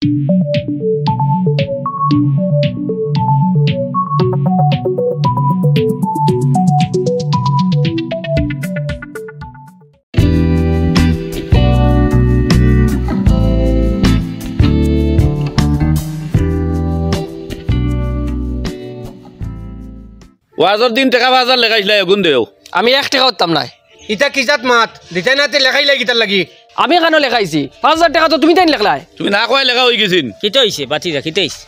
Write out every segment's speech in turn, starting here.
ওয়াজর দিন টাকা 5000 লেখাইছিলা গুণ দেও আমি 1 টাকা উঠতাম না ইটা কিজাত মাত দিতে নাতে লেখাই লাগি তার লাগি আমি কেন লেখাইছি 5000 টাকা তো তুমি তাই লেখলাই তুমি না কয় লেখা হই গেছিন কিতো হইছে বাতি যা কিতো হইছে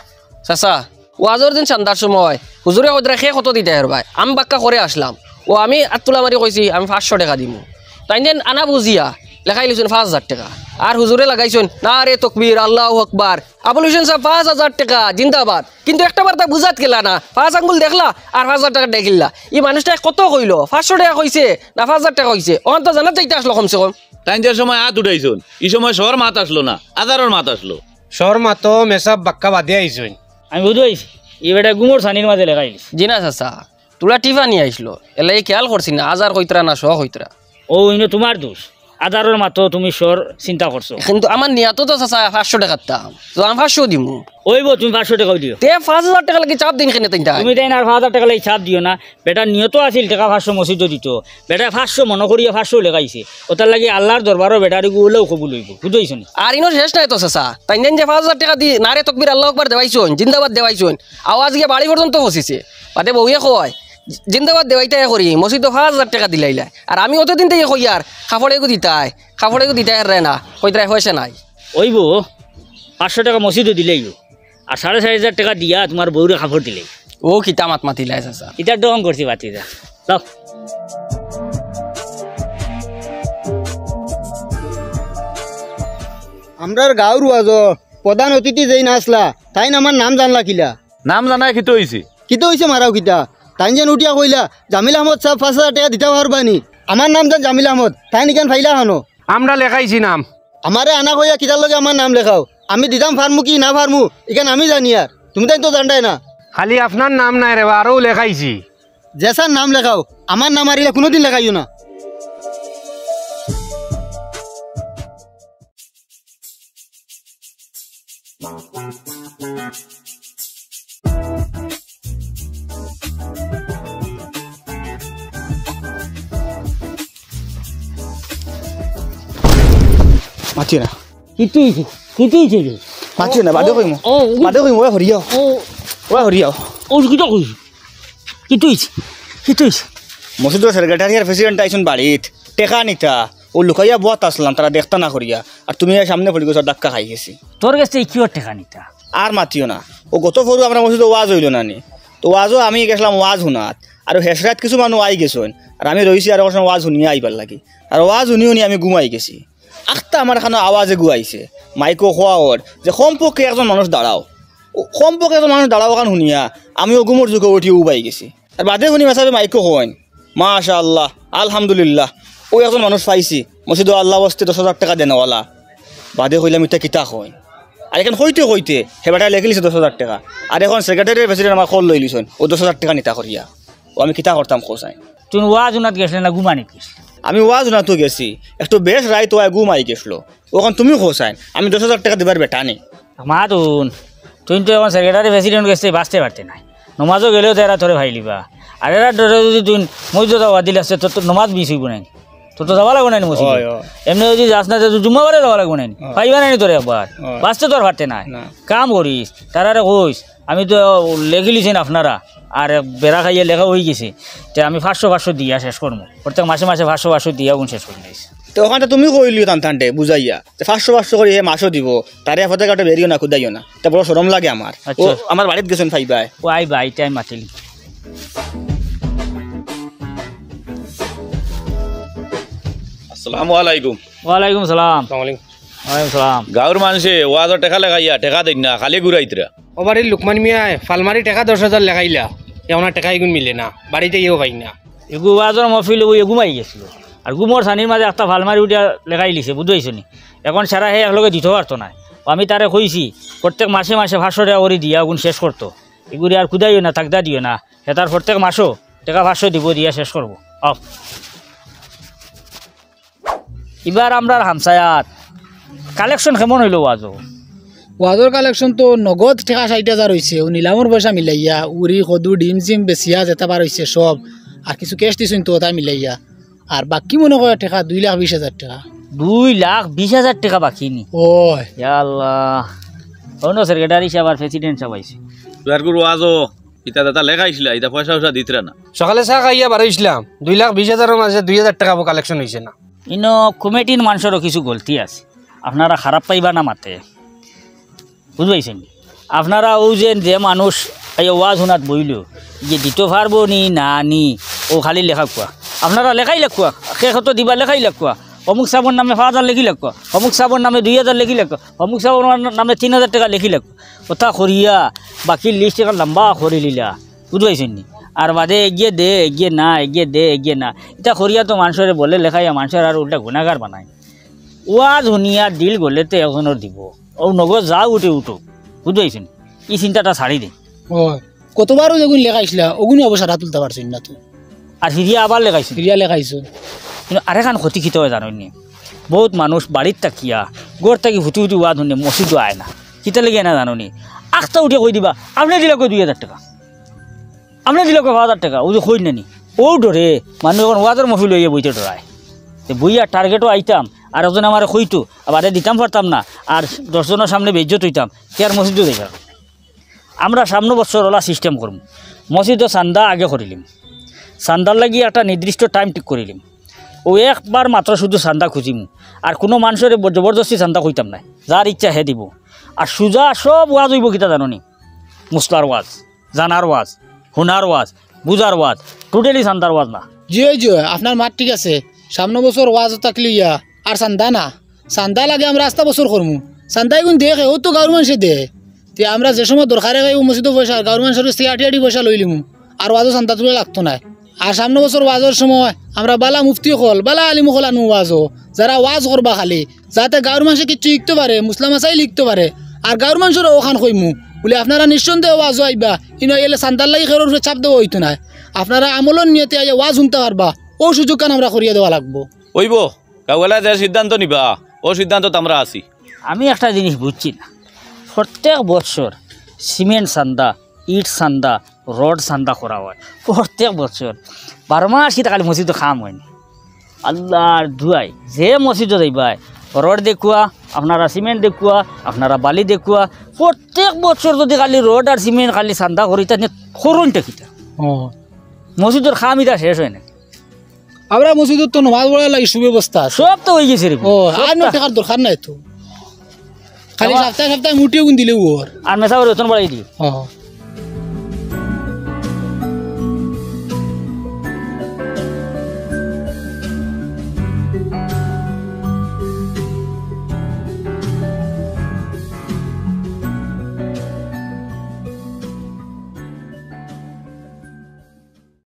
চাচা ওয়াজর দিন সন্ধ্যার সময় হুজুরে ওদরা খে কত দিতে আর ভাই আমি বাক্কা করে আসলাম ও আমি আত্তুলা মারি কইছি আমি 500 টাকা দিমু তাই দেন আনা বুঝিয়া লেখাই লিছুন 5000 টাকা আর হুজুরে লাগাইছুন নারে তাকবীর আল্লাহু আকবার আবুল হোসেন সাহেব 5000 টাকা জিন্দাবাদ কিন্তু একটা বার তা বুঝাত গেলা না 5 আঙ্গুল দেখলা আর 5000 টাকা দেখিলা এই মানুষটা কত কইলো 500 টাকা কইছে না 5000 টাকা কইছে অন তো জানা চাইতে আসলো কমসে কম তাই যে সময় হাত উঠাইছুন এই সময় শহর মাত আসলো না হাজারের মাত আসলো শহর মাতো মেসাব বাক্কা বাদে আইছুন আমি বুঝু হইছি এই বেটা গুমর সানির মাঝে লেখাইলিস জিনা চাচা তুলা টিফা নিয়ে আসলো এলাই খেয়াল করছি না হাজার কইতরা না 100 কইতরা ও ইনো তোমার দোষ আদারের মাতো তুমি শহর চিন্তা করছো কিন্তু আমার নিয়াতো তো চাচা 500 টাকার দাম তো আমি 500 দিমু ওইব তুমি 500 টাকা দিও তে 5000 টাকা লাগি চাপ দিন কেনে তাইটা তুমি তাই না 5000 টাকা লাগি চাপ দিও না বেটা নিয়ত আছিল টাকা 500 মসজিদ দিত বেটা 500 মনে করিয়া 500 লেখাইছে ওটার লাগি আল্লাহর দরবারও বেটারি গুলোও কবুল হইব বুঝাইছো নি আর ইনো শেষ নাই তো চাচা তাই দেন যে 5000 টাকা দি নারে তাকবীর আল্লাহু আকবার দেওয়াইছুন জিন্দাবাদ দেওয়াইছুন আওয়াজ গিয়ে বাড়ি পর্যন্ত বসিছে বাদে বউয়ে কয় জিন্দাবাদ দেওয়াইতাই করি মসজিদ 5000 টাকা দিলাইলা আর আমি অতদিন থেকে কই আর খাফড়েগু দিতাই রে না কইতরা হইছে নাই ওইব 500 টাকা মসজিদ দিলেই আর 4500 টাকা দিয়া তোমার বউরে কাপড় দিলেই ও কিতা মাত মাতিলাই চাচা এটা ডং করছি বাতি যা লাও আমরার গাঁওর ওয়াজ প্রধান অতিথি যেই নাচলা তাই আমার নাম জানলা কিলা নাম জানাই খিতো হইছে কিতো হয়েছে মারাও কিতা তাই যেন উঠিয়া কইলা জামিল আহমদ সাহেব 5000 টাকা দিতে পারবানি আমার নাম যেন জামিল আহমদ তাই নিকেন ফাইলা হানো আমরা লেখাইছি নাম আমারে আনা কইয়া কিতার লগে আমার নাম লেখাও আমি দিতাম ফার্মু কি না ফার্মু এখানে আমি জানি আর তুমি তাই তো জানটাই না খালি আপনার নাম নাই রে আরও লেখাইছি জেসার নাম লেখাও আমার নাম আরিলে কোনোদিন লেখাইও না মাতি না কিতুই মাতি না বাদে কইমু ওই হরিয়াও ও কিতো কইছ কিতুই মসজিদের সেক্রেটারি আর প্রেসিডেন্ট আইছুন বাড়িত টেকা নিতা ও লুকাইয়া বত আসলাম তারা দেখতা না করিয়া আর তুমি সামনে পড়ি গেছো ডাক্কা খাই গেছি তোর কাছে কি টাকা নিতা আর মাতিও না ও গত ফরু আমরা মসজিদে ওয়াজ হইল না নি তো ওয়াজও আমি গেছিলাম ওয়াজ শুনাত আর হেসরাত কিছু মানুষ আই গেছেন আর আমি রইছি আর ওয়াজ শুনিয়ে আইবার লাগি আর ওয়াজ শুনি আমি ঘুমাই গেছি আখটা আমার এখানে আওয়াজে গুয়াইছে মাইকো খোয়া ওর যে সম্পর্কে একজন মানুষ দাঁড়াও সম্পর্কে একজন মানুষ দাঁড়াও কারণ শুনিয়া আমিও ঘুমোর যুগে উঠিয়ে উবাই গেছি আর বাদে শুনি মেসাবে মাইকো খোয়েন মাশা আল্লাহ আলহামদুলিল্লাহ ও একজন মানুষ পাইছি মসজিদ আল্লাহ বস্তে 10,000 টাকা দেনওয়ালা বাদে কইলাম এটা কিতা হয় আর এখন কইতে হেবাটা লেখিলিছে 10,000 টাকা আর এখন সেক্রেটারি প্রেসিডেন্ট আমার কল লইলিছেন ও 10,000 টাকা নিতা করিয়া ও আমি কিতা করতাম কোসাই তুই ওয়াজ উনাত গেছলে না ঘুমানি গেছ আমি ওয়াজ না তো গেছি একটু বেশ রায় তো ঘুমাই গেছিলো ওখান তুমি খোসাই আমি 10,000 টাকা দিবার বেটা নেই মা তুই তো এখন সেক্রেটারি প্রেসিডেন্ট গেছে বাঁচতে পারতে নাই নমাজও গেলেও তো এরা তোরে ভাইলিবা আর এরা ডরে যদি তুই মসজিদ যাওয়া দিল আছে তোর তো নমাজ বিষ হইব নাই তোর তো যাওয়া লাগবো নাই মসজিদ এমনি যদি যাস না জুম্মাবারে যাওয়া লাগবো নাই পাইবা নাই তোর একবার বাঁচতে তোর পারতে নাই কাম করিস তারারে কইস আমি তো লেখিলিছেন আপনারা আর বেড়া খাইয়ে লেখা হয়ে গেছে যে আমি 500 দিয়া শেষ করবো প্রত্যেক মাসে 500 দিয়া গুণ শেষ করে দিয়েছি তো ওখানটা তুমি কইলি টানটানটে বুঝাইয়া 500 করে মাসও দিব তারে ফতে কাটে বেরিও না খুদাইও না তা বড় শরম লাগে আমার আমার বাড়িতে গেছেন ফাইবাই ও আইবা এই টাইম মাতিলি আসসালামু আলাইকুম ওয়ালাইকুম সালাম ওয়ালাইকুম সালাম গাঁর মানুষে ওয়াজর টাকা লেখাইয়া টাকা দেন না খালি ঘুরাইতরা ও বাড়ির লুকমান মিয়া ফালমারি টাকা 10,000 লেখাইলা এমন টাকা এগুন মিলে না বাড়িতে গিয়েও পাই না এগু ওয়াজর মফিল ঘুমাই গেছিল আর গুমর সানির মাঝে একটা ভালমারি উঠিয়া লেখাই লিছে বুঝাইছো নি এখন সারা হে একলগে দিতে পারতো না আমি তারে কইছি প্রত্যেক মাসে 500 টাকা করে দিয়া গুণ শেষ করতো এগুলি আর খুদাইও না থাকদা দিও না হেতার প্রত্যেক মাসও টাকা 500 দিব দিয়া শেষ করবো অফ এবার আমরা হামসায়াত কালেকশন কেমন হইল ওয়াজও ওয়াজর কালেকশন তো নগদ ঠেকা 60,000 হয়েছে ও নিলামর পয়সা মিলাইয়া উড়ি কদু ডিম সিম বেচিয়া যেতে পার হয়েছে সব আর কিছু ক্যাশ দিছুন তো তাই মিলাইয়া আর বাকি মনে করে ঠেকা 2,20,000 টাকা 2,20,000 টাকা বাকি নি ওই ইয়া আল্লাহ অন্য সেক্রেটারি সাহেব আর প্রেসিডেন্ট সাহেব আইছে তোর গুরু আজও ইটা দাদা লেখাইছিল ইটা পয়সা পয়সা দিতরা না সকালে চাহ খাইয়া বারোইছিলাম 2,20,000 মাঝে 2,000 টাকা কালেকশন হয়েছে না ইনো কমিটির মানুষেরও কিছু গলতি আছে আপনারা খারাপ পাইবা না মাতে বুঝবাইছেন আপনারা ও যে মানুষ এই ওয়াজ শোনাত বইল যে দিতে পারবো নি না নি ও খালি লেখা কোয়া আপনারা লেখাই লেখুয়া শেষত দিবা লেখাই লেখুয়া অমুক সাবর নামে 5,000 লিখি লেখুয়া অমুক সাবর নামে 2,000 লিখি লেখুয়া অমুক সাবর নামে 3,000 টাকা লিখি লেখুয়া কথা করিয়া বাকি লিস্ট এখন লম্বা করে লিলা বুঝবাইছেন নি আর বাদে এগিয়ে দে এগিয়ে না এগিয়ে দে এগিয়ে না এটা করিয়া তো মানুষের বলে লেখাইয়া মানুষের আর উল্টা গুণাগার বানায় ওয়াজ শুনিয়া দিল গলে তো এখনও দিব ও নগদ যা উঠে উঠো বুঝবাইছেন এই চিন্তাটা ছাড়ি দে ওই কতবারও যেগুন লেখাইছিলা ওগুনি অবশ্য হাত তুলতে পারছেন না তো আর ফিরিয়া আবার লেখাইছি ফিরিয়া লেখাইছো কিন্তু আরেকখান ক্ষতি খিত হয় জানি বহুত মানুষ বাড়ির তাকিয়া গোড় থাকি ফুটি ফুটি ওয়াজ শুনে মসজিদও আয় না কিতা লেগে না জানি আখটা উঠে কই দিবা আপনি দিলে কই 2,000 টাকা আপনি দিলে কই 5,000 টাকা ও যে কই নানি ও ডরে মানুষ এখন ওয়াজের মফিল হইয়া বইতে ডরায় তো বইয়া টার্গেটও আইতাম আর একজন আমার কইতো আবার দিতাম পারতাম না আর 10 জনের সামনে বেজ্জত হইতাম কে আর মসজিদও দেখাম আমরা সামনে বছর ওলা সিস্টেম করব মসজিদও চান্দা আগে করিলিম চান্দার লাগি একটা নির্দিষ্ট টাইম ঠিক করিলিম ও একবার মাত্র শুধু চান্দা খুঁজিম আর কোনো মানুষের জবরদস্তি চান্দা কইতাম না যার ইচ্ছা হে দিব আর সুজা সব ওয়াজ হইব কিতা জাননি মুসলার ওয়াজ জানার ওয়াজ হুনার ওয়াজ বুজার ওয়াজ টোটালি চান্দার ওয়াজ না জি আপনার মাঠ ঠিক আছে সামনে বছর ওয়াজ থাকলে ইয়া আর চান্দা না চান্দা লাগে আমরা রাস্তা বছর করমু চান্দা এগুন দেখে ও তো গাঁর মানুষে দে তে আমরা যে সময় দরকারে গাই মসজিদও পয়সা গাঁর মানুষের থেকে আটি পয়সা লই লিমু আর ওয়াজও চান্দা তুলে লাগতো না আর সামনে বছর ওয়াজের সময় আমরা বালা মুফতি হল বালা আলিমু হল আনু ওয়াজও যারা ওয়াজ করবা খালি যাতে গাঁর মানুষে কিছু লিখতে পারে মুসলাম আসাই লিখতে পারে আর গাঁর মানুষের ওখান কইমু বলে আপনারা নিঃসন্দেহে ওয়াজও আইবা ইনো এলে চান্দার লাগি খেরোর চাপ দেওয়া হইতো না আপনারা আমলন নিয়তে আইয়া ওয়াজ শুনতে পারবা ও সুযোগ কান আমরা করিয়া দেওয়া লাগবো ওইব কাউলা যে সিদ্ধান্ত নিবা ও সিদ্ধান্তত আমরা আছি আমি একটা জিনিস বুঝছি না প্রত্যেক বছর সিমেন্ট চান্দা ইট চান্দা রড চান্দা করা হয় প্রত্যেক বছর 12 মাস কি খালি মসজিদে খাম হয়নি আল্লাহর দুয়াই যে মসজিদে যাইবাই রড দেখুয়া আপনারা সিমেন্ট দেখুয়া আপনারা বালি দেখুয়া প্রত্যেক বছর যদি খালি রড আর সিমেন্ট খালি চান্দা করি তা করুনটা কিতা মসজিদের খাম এটা শেষ হয় না আমরা মসজিদত তো নমাজ পড়া লাগি সুব্যবস্থা আছে সব তো হয়ে গেছে রে ও আর না টাকার দরকার নাই তো খালি সপ্তাহে মুটিও গুন দিলে ওর আর মেসাবার বেতন বাড়াই দিই ও